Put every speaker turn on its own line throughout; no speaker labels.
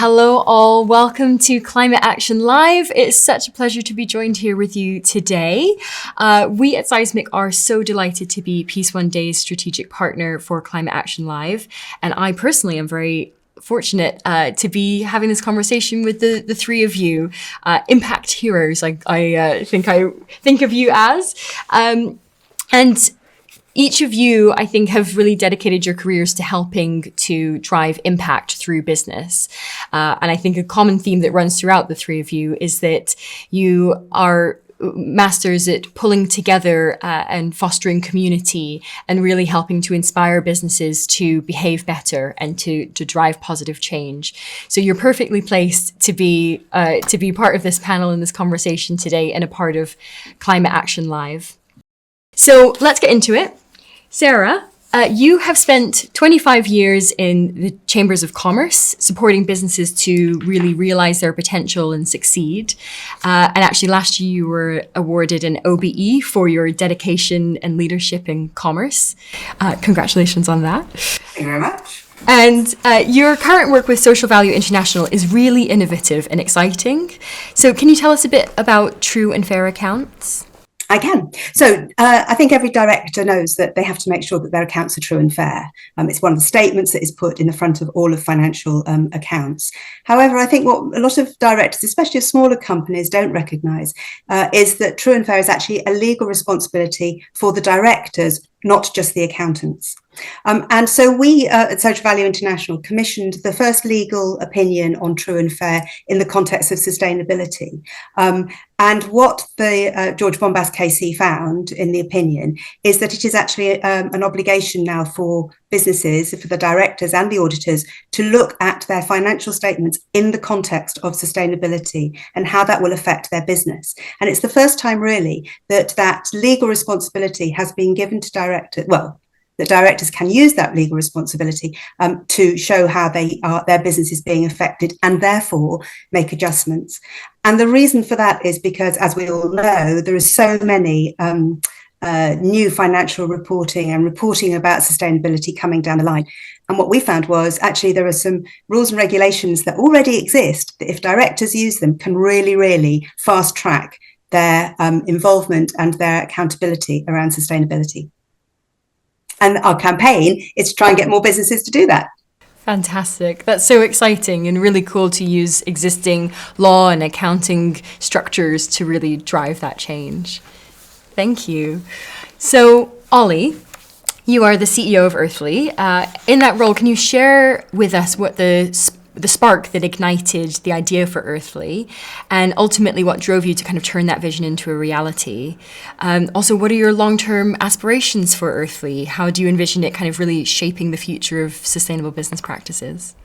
Hello all, welcome to Climate Action Live. It's such a pleasure to be joined here with you today. We at Seismic are so delighted to be Peace One Day's strategic partner for Climate Action Live. And I personally am very fortunate to be having this conversation with the three of you, impact heroes, I think of you as. And each of you, I think, have really dedicated your careers to helping to drive impact through business. And I think a common theme that runs throughout the three of you is that you are masters at pulling together and fostering community and really helping to inspire businesses to behave better and to drive positive change. So you're perfectly placed to be part of this panel and this conversation today and a part of Climate Action Live. So let's get into it. Sara, you have spent 25 years in the Chambers of Commerce, supporting businesses to really realize their potential and succeed. And actually last year you were awarded an OBE for your dedication and leadership in commerce. Congratulations on that.
Thank you very much.
And your current work with Social Value International is really innovative and exciting. So can you tell us a bit about True and Fair Accounts?
I can. So I think every director knows that they have to make sure that their accounts are true and fair. It's one of the statements that is put in the front of all of financial accounts. However, I think what a lot of directors, especially of smaller companies, don't recognise is that true and fair is actually a legal responsibility for the directors, not just the accountants. And so we at Social Value International commissioned the first legal opinion on true and fair in the context of sustainability. And what the George Bombas KC found in the opinion is that it is actually an obligation now for businesses, for the directors and the auditors, to look at their financial statements in the context of sustainability and how that will affect their business. And it's the first time really that legal responsibility has been given to directors. Well, the directors can use that legal responsibility to show how their business is being affected and therefore make adjustments. And the reason for that is because, as we all know, there are so many new financial reporting and reporting about sustainability coming down the line. And what we found was actually there are some rules and regulations that already exist that if directors use them can really, really fast track their involvement and their accountability around sustainability. And our campaign is to try and get more businesses to do that.
Fantastic. That's so exciting and really cool to use existing law and accounting structures to really drive that change. Thank you. So, Ollie, you are the CEO of Earthly. In that role, can you share with us what the spark that ignited the idea for Earthly and ultimately what drove you to kind of turn that vision into a reality? Also, what are your long-term aspirations for Earthly? How do you envision it kind of really shaping the future of sustainable business practices?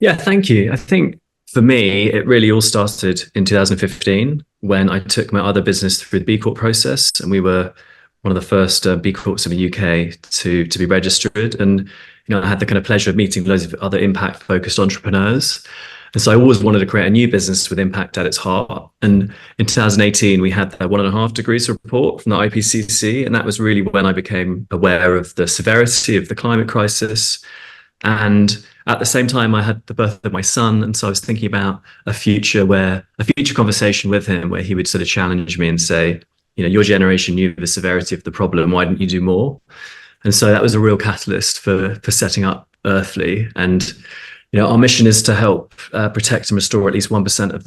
Yeah, thank you. I think for me, it really all started in 2015 when I took my other business through the B Corp process, and we were one of the first B Corps in the UK to be registered. And I had the kind of pleasure of meeting loads of other impact-focused entrepreneurs. And so I always wanted to create a new business with impact at its heart. And in 2018, we had the 1.5 degrees report from the IPCC. And that was really when I became aware of the severity of the climate crisis. And at the same time, I had the birth of my son. And so I was thinking about a future conversation with him where he would sort of challenge me and say, your generation knew the severity of the problem. Why didn't you do more? And so that was a real catalyst for setting up Earthly. And our mission is to help protect and restore at least 1% of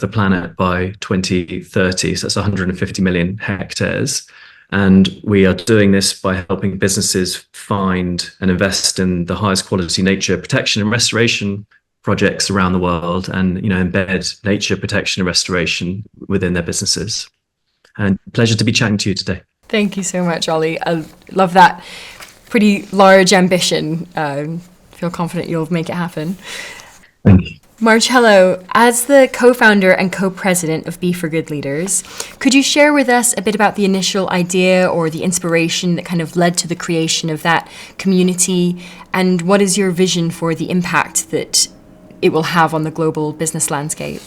the planet by 2030. So that's 150 million hectares. And we are doing this by helping businesses find and invest in the highest quality nature protection and restoration projects around the world, and embed nature protection and restoration within their businesses. And pleasure to be chatting to you today.
Thank you so much, Ollie. I love that pretty large ambition. Feel confident you'll make it happen.
Thank you.
Marcello, as the co-founder and co-president of Be for Good Leaders, could you share with us a bit about the initial idea or the inspiration that kind of led to the creation of that community, and what is your vision for the impact that it will have on the global business landscape?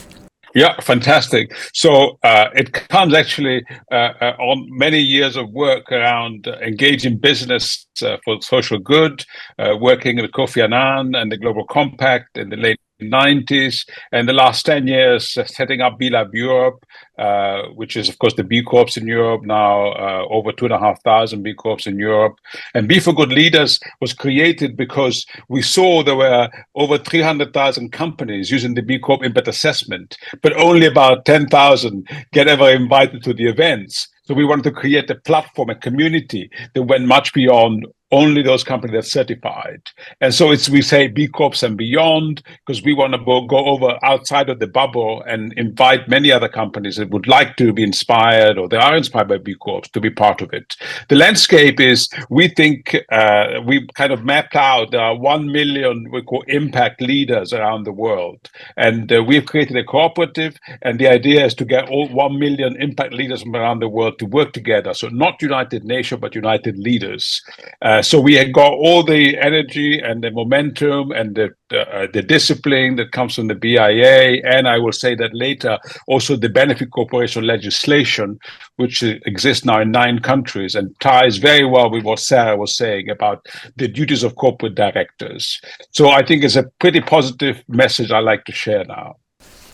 Yeah, fantastic. So it comes actually on many years of work around engaging business for social good, working with Kofi Annan and the Global Compact in the late 90s, and the last 10 years setting up B Lab Europe, which is, of course, the B Corps in Europe now, over 2,500 B Corps in Europe. And B for Good Leaders was created because we saw there were over 300,000 companies using the B Corp Impact Assessment, but only about 10,000 get ever invited to the events. So we wanted to create a platform, a community that went much beyond only those companies that are certified. And so we say B Corps and beyond, because we want to go over outside of the bubble and invite many other companies that would like to be inspired, or they are inspired by B Corps, to be part of it. The landscape is, we think, we kind of mapped out 1 million, we call impact leaders around the world. And we've created a cooperative, and the idea is to get all 1 million impact leaders from around the world to work together. So not United Nations, but United Leaders. So we had got all the energy and the momentum and the discipline that comes from the BIA, and I will say that later, also the benefit corporation legislation, which exists now in 9 countries and ties very well with what Sara was saying about the duties of corporate directors. So I think it's a pretty positive message I like to share now.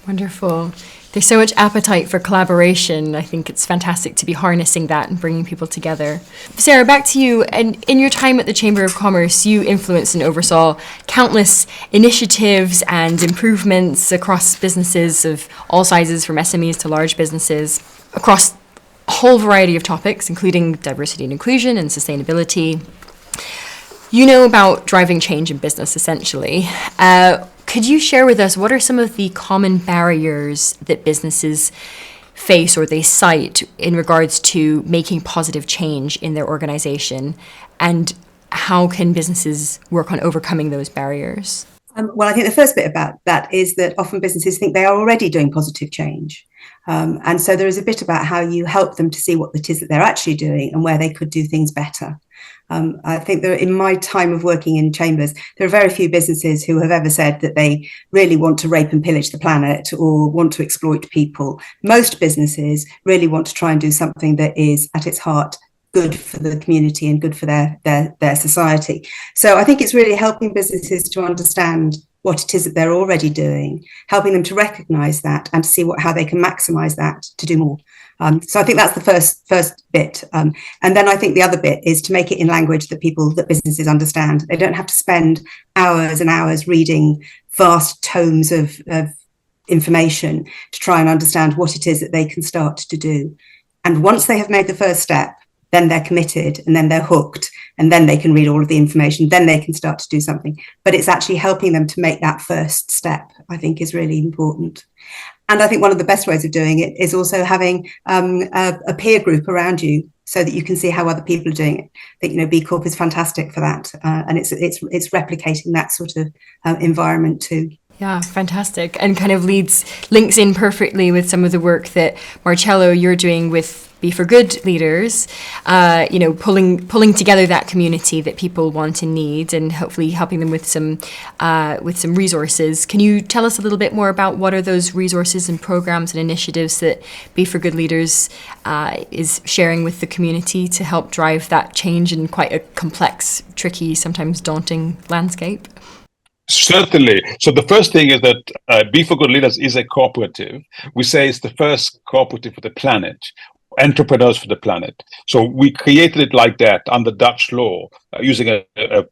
Wonderful. There's so much appetite for collaboration. I think it's fantastic to be harnessing that and bringing people together. Sara, back to you. And in your time at the Chamber of Commerce, you influenced and oversaw countless initiatives and improvements across businesses of all sizes, from SMEs to large businesses, across a whole variety of topics, including diversity and inclusion and sustainability. You know about driving change in business, essentially. Could you share with us what are some of the common barriers that businesses face or they cite in regards to making positive change in their organization, and how can businesses work on overcoming those barriers?
Well, I think the first bit about that is that often businesses think they are already doing positive change. And so there is a bit about how you help them to see what it is that they're actually doing and where they could do things better. I think that in my time of working in chambers, there are very few businesses who have ever said that they really want to rape and pillage the planet or want to exploit people. Most businesses really want to try and do something that is at its heart good for the community and good for their society. So I think it's really helping businesses to understand what it is that they're already doing, helping them to recognize that and to see how they can maximize that to do more. So I think that's the first bit. And then I think the other bit is to make it in language that businesses understand. They don't have to spend hours and hours reading vast tomes of information to try and understand what it is that they can start to do. And once they have made the first step, then they're committed and then they're hooked, and then they can read all of the information, then they can start to do something. But it's actually helping them to make that first step, I think, is really important. And I think one of the best ways of doing it is also having a peer group around you so that you can see how other people are doing it. I think, B Corp is fantastic for that. And it's replicating that sort of environment too.
Yeah, fantastic. And kind of links in perfectly with some of the work that Marcello, you're doing with Be for Good leaders, pulling together that community that people want and need, and hopefully helping them with some resources. Can you tell us a little bit more about what are those resources and programs and initiatives that Be for Good leaders is sharing with the community to help drive that change in quite a complex, tricky, sometimes daunting landscape?
Certainly. So the first thing is that Be for Good Leaders is a cooperative. We say it's the first cooperative for the planet. Entrepreneurs for the planet. So we created it like that under Dutch law, using a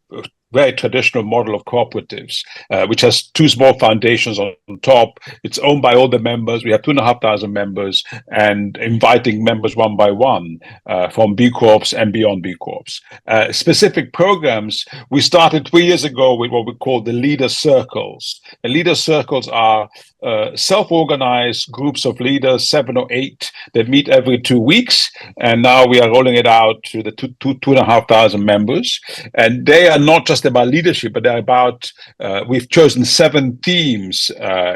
very traditional model of cooperatives, which has 2 small foundations on top. It's owned by all the members. We have 2,500 members, and inviting members one by one from B Corps and beyond B Corps. Specific programs, we started 3 years ago with what we call the Leader Circles. The Leader Circles are self-organized groups of leaders, 7 or 8, that meet every 2 weeks. And now we are rolling it out to the 2,500 members. And they are not just about leadership, but they're about, we've chosen 7 themes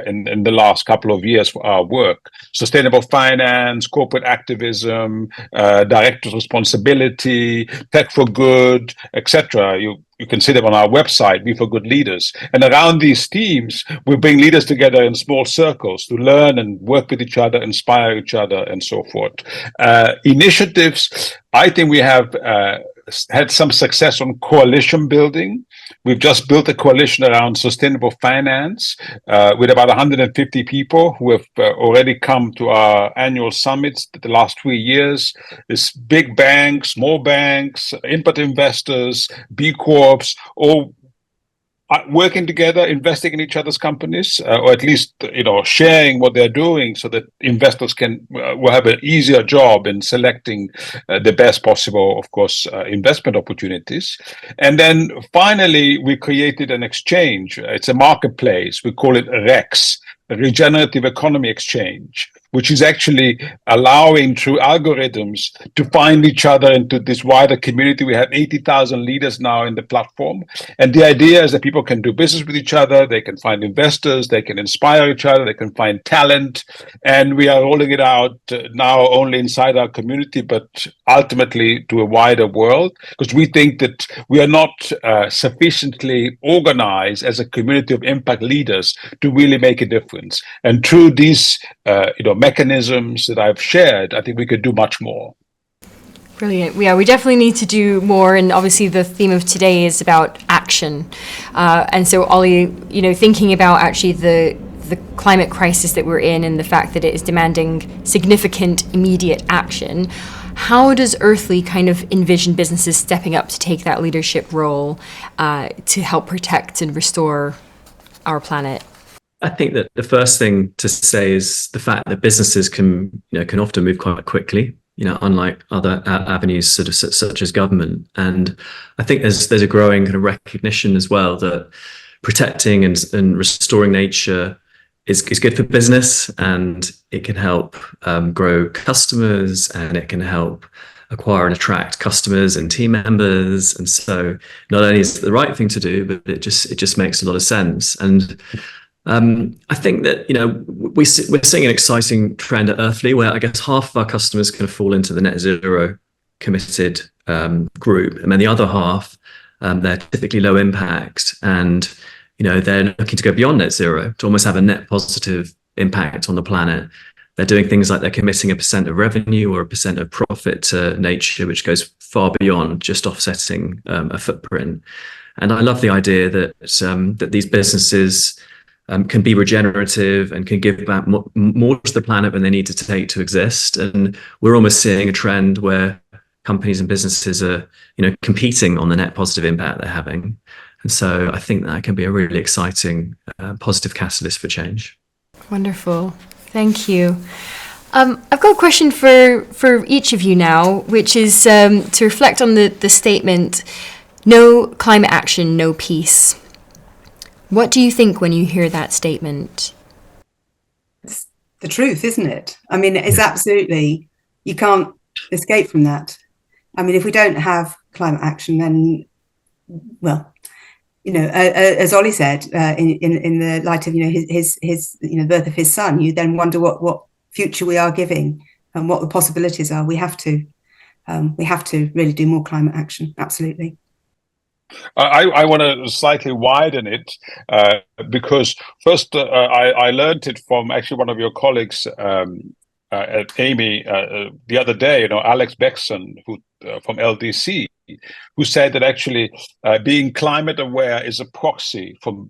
in the last couple of years for our work: sustainable finance, corporate activism, director's responsibility, tech for good, etc. You can see them on our website, Be for Good Leaders. And around these themes, we bring leaders together in small circles to learn and work with each other, inspire each other, and so forth. Initiatives, I think we have had some success on coalition building. We've just built a coalition around sustainable finance with about 150 people who have already come to our annual summits the last 3 years. There's big banks, small banks, impact investors, B Corps, all working together, investing in each other's companies, or at least sharing what they're doing, so that investors will have an easier job in selecting the best possible, of course, investment opportunities. And then finally, we created an exchange. It's a marketplace. We call it REX, a Regenerative Economy Exchange, which is actually allowing, through algorithms, to find each other into this wider community. We have 80,000 leaders now in the platform. And the idea is that people can do business with each other, they can find investors, they can inspire each other, they can find talent. And we are rolling it out now only inside our community, but ultimately to a wider world, because we think that we are not sufficiently organized as a community of impact leaders to really make a difference. And through these mechanisms that I've shared, I think we could do much more.
Brilliant. Yeah, we definitely need to do more. And obviously the theme of today is about action. And so Ollie, thinking about actually the climate crisis that we're in and the fact that it is demanding significant immediate action, how does Earthly kind of envision businesses stepping up to take that leadership role to help protect and restore our planet?
I think that the first thing to say is the fact that businesses can often move quite quickly, unlike other avenues such as government. And I think there's a growing kind of recognition as well that protecting and restoring nature is good for business, and it can help grow customers, and it can help acquire and attract customers and team members. And so not only is it the right thing to do, but it just makes a lot of sense. And I think that we're seeing an exciting trend at Earthly, where I guess half of our customers kind of fall into the net zero committed group, and then the other half they're typically low impact, and they're looking to go beyond net zero to almost have a net positive impact on the planet. They're doing things like they're committing 1% of revenue or 1% of profit to nature, which goes far beyond just offsetting a footprint. And I love the idea that these businesses can be regenerative and can give back more to the planet than they need to take to exist. And we're almost seeing a trend where companies and businesses are, competing on the net positive impact they're having. And so I think that can be a really exciting, positive catalyst for change.
Wonderful. Thank you. I've got a question for each of you now, which is to reflect on the statement, no climate action, no peace. What do you think when you hear that statement?
It's the truth, isn't it? I mean, it's absolutely, you can't escape from that. I mean, if we don't have climate action, then, well, as Ollie said, in the light of his the birth of his son, you then wonder what future we are giving and what the possibilities are. We have to really do more climate action. Absolutely.
I want to slightly widen it because first I learned it from actually one of your colleagues at Amy the other day, Alex Beckson, who from LDC, who said that actually being climate aware is a proxy for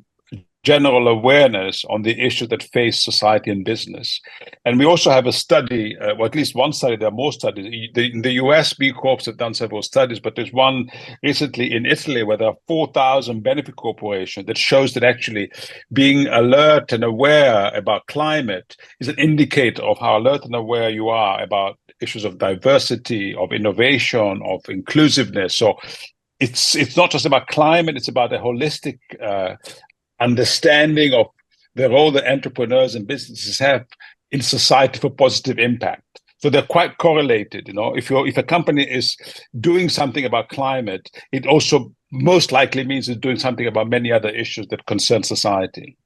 general awareness on the issues that face society and business. And we also have a study, or at least one study, there are more studies. In the US, B Corps have done several studies, but there's one recently in Italy where there are 4,000 benefit corporations that shows that actually being alert and aware about climate is an indicator of how alert and aware you are about issues of diversity, of innovation, of inclusiveness. So it's not just about climate, it's about a holistic understanding of the role that entrepreneurs and businesses have in society for positive impact. So they're quite correlated. If a company is doing something about climate, it also most likely means it's doing something about many other issues that concern society.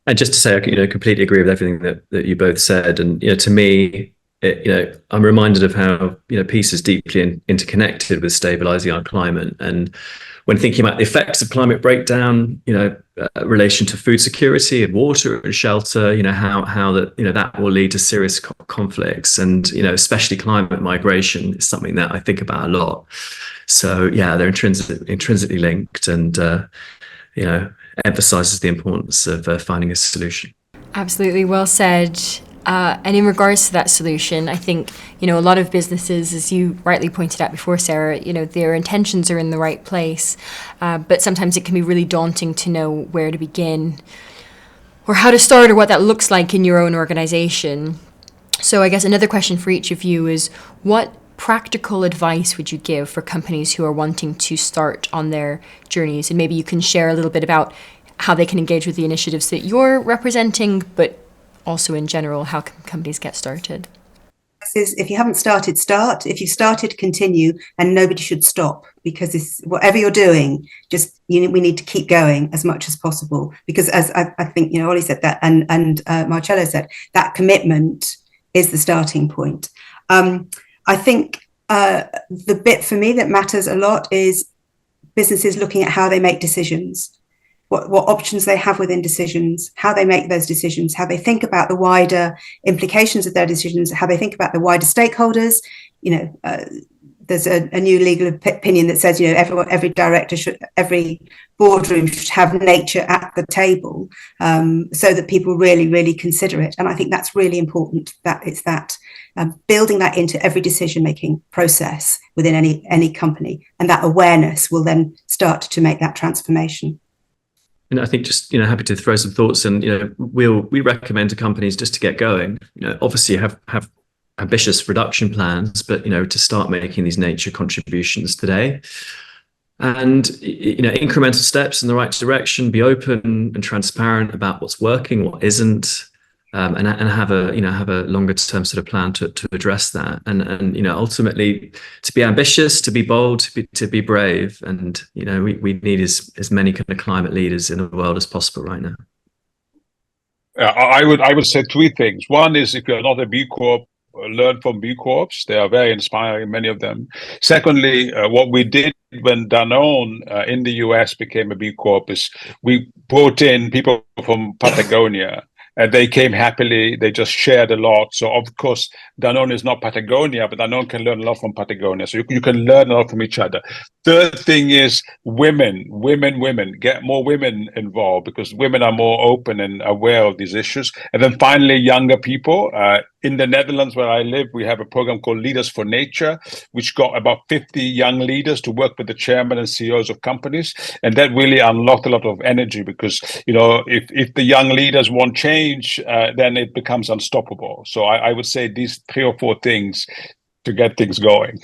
And just to say, I completely agree with everything that you both said. And to me, I'm reminded of how peace is deeply interconnected with stabilizing our climate. And when thinking about the effects of climate breakdown, relation to food security and water and shelter, how that will lead to serious conflicts, and especially climate migration is something that I think about a lot. So yeah, they're intrinsically linked, and emphasizes the importance of finding a solution.
Absolutely, well said. And in regards to that solution, I think, a lot of businesses, as you rightly pointed out before, Sarah, their intentions are in the right place, but sometimes it can be really daunting to know where to begin or how to start or what that looks like in your own organization. So I guess another question for each of you is, what practical advice would you give for companies who are wanting to start on their journeys? And maybe you can share a little bit about how they can engage with the initiatives that you're representing, but also in general, how can companies get started?
If you haven't started, start. If you've started, continue, and nobody should stop, because whatever you're doing, we need to keep going as much as possible, because as I think, Ollie said that, and Marcello said, that commitment is the starting point. I think the bit for me that matters a lot is businesses looking at how they make decisions, what options they have within decisions, how they make those decisions, how they think about the wider implications of their decisions, how they think about the wider stakeholders. There's a new legal opinion that says, every director every boardroom should have nature at the table, so that people really, really consider it. And I think that's really important, that it's that building that into every decision-making process within any company. And that awareness will then start to make that transformation.
And I think just, happy to throw some thoughts, and, we recommend to companies just to get going, obviously have ambitious reduction plans, but, to start making these nature contributions today, and, incremental steps in the right direction, be open and transparent about what's working, what isn't, and have a longer term sort of plan to address that, and ultimately to be ambitious, to be bold, to be brave, and we need as many kind of climate leaders in the world as possible right now.
I would say three things. One is, if you're not a B Corp, learn from B Corps. They are very inspiring, many of them. Secondly, what we did when Danone in the US became a B Corp is we brought in people from Patagonia. And they came happily. They just shared a lot. So, of course, Danone is not Patagonia, but Danone can learn a lot from Patagonia. So you can learn a lot from each other. Third thing is women. Get more women involved, because women are more open and aware of these issues. And then finally, younger people. In the Netherlands, where I live, we have a program called Leaders for Nature, which got about 50 young leaders to work with the chairman and CEOs of companies. And that really unlocked a lot of energy, because, if the young leaders want change, then it becomes unstoppable. So I would say these 3 or 4 things to get things going.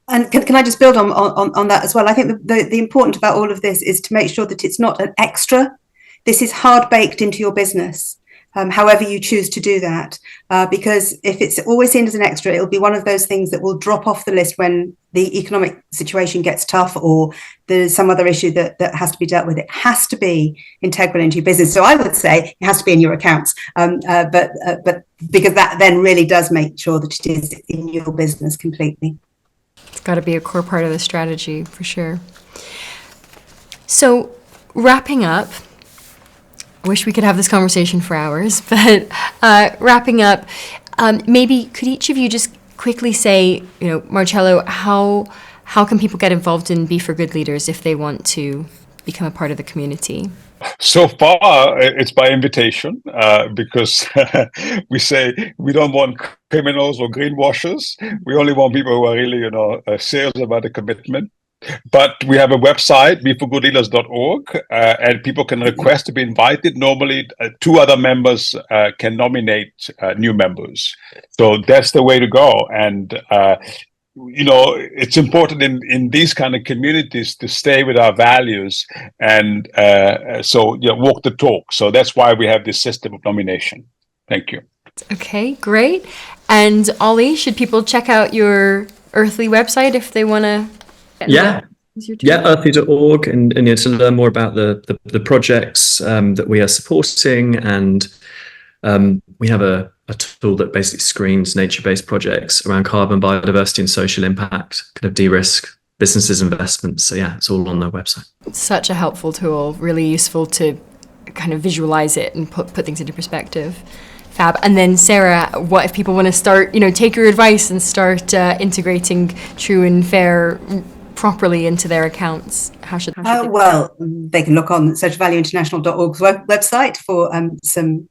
And can I just build on that as well? I think the important about all of this is to make sure that it's not an extra. This is hard baked into your business. However you choose to do that, because if it's always seen as an extra, it'll be one of those things that will drop off the list when the economic situation gets tough, or there's some other issue that has to be dealt with. It has to be integral into your business. So I would say it has to be in your accounts, but because that then really does make sure that it is in your business completely.
It's got to be a core part of the strategy, for sure. So wrapping up, I wish we could have this conversation for hours, but wrapping up, maybe could each of you just quickly say, Marcello, how can people get involved in Be for Good Leaders if they want to become a part of the community?
So far, it's by invitation, because we say we don't want criminals or greenwashers. We only want people who are really, serious about the commitment. But we have a website, beforgoodleaders.org, and people can request to be invited. Normally, 2 other members can nominate new members. So that's the way to go. And, it's important in these kind of communities to stay with our values and walk the talk. So that's why we have this system of nomination. Thank you.
Okay, great. And Ollie, should people check out your Earthly website if they want to?
Yeah, earthly.org, and to learn more about the projects that we are supporting, and we have a tool that basically screens nature-based projects around carbon, biodiversity, and social impact, kind of de-risk businesses' investments. So yeah, it's all on the website.
Such a helpful tool, really useful to kind of visualize it and put things into perspective. Fab. And then Sarah, what if people want to start, take your advice and start integrating true and fair properly into their accounts? How should they?
Well, they can look on socialvalueinternational.org's website for some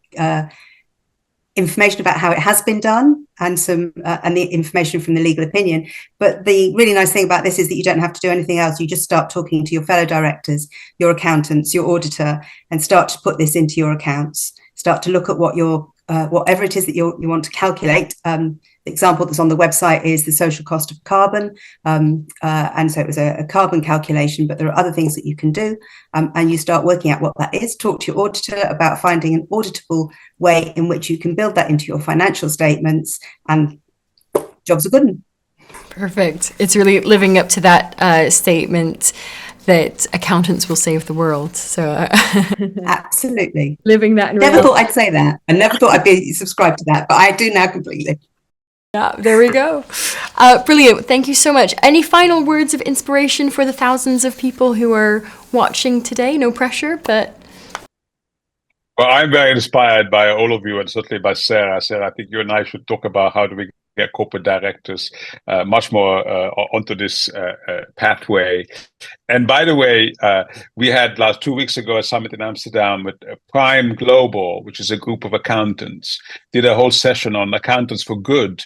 information about how it has been done and the information from the legal opinion. But the really nice thing about this is that you don't have to do anything else. You just start talking to your fellow directors, your accountants, your auditor, and start to put this into your accounts. Start to look at what your whatever it is that you want to calculate. The example that's on the website is the social cost of carbon. And so it was a carbon calculation, but there are other things that you can do. And you start working out what that is. Talk to your auditor about finding an auditable way in which you can build that into your financial statements, and jobs are good.
Perfect. It's really living up to that statement that accountants will save the world. So
absolutely.
Living that in
never thought I'd say that. I never thought I'd be subscribed to that, but I do now completely.
Yeah, there we go. Brilliant. Thank you so much. Any final words of inspiration for the thousands of people who are watching today? No pressure, but...
Well, I'm very inspired by all of you, and certainly by Sara. Sara, I think you and I should talk about how do we get corporate directors much more onto this pathway. And by the way, we had 2 weeks ago a summit in Amsterdam with Prime Global, which is a group of accountants, did a whole session on accountants for good,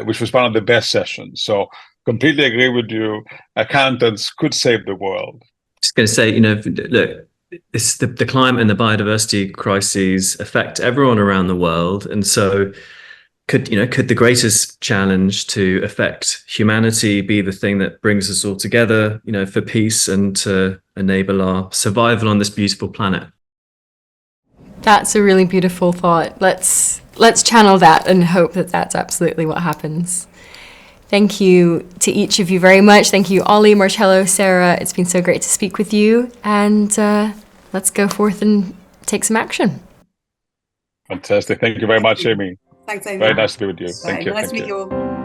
which was one of the best sessions. So completely agree with you. Accountants could save the world.
Just going to say, look, it's the climate and the biodiversity crises affect everyone around the world. And so could the greatest challenge to affect humanity be the thing that brings us all together, for peace and to enable our survival on this beautiful planet?
That's a really beautiful thought. Let's channel that and hope that that's absolutely what happens. Thank you to each of you very much. Thank you, Ollie, Marcello, Sara. It's been so great to speak with you. And let's go forth and take some action.
Fantastic. Thank you very much, Amy.
Thanks, Amy.
Very nice to be with you. Thank you.
Nice to meet you all.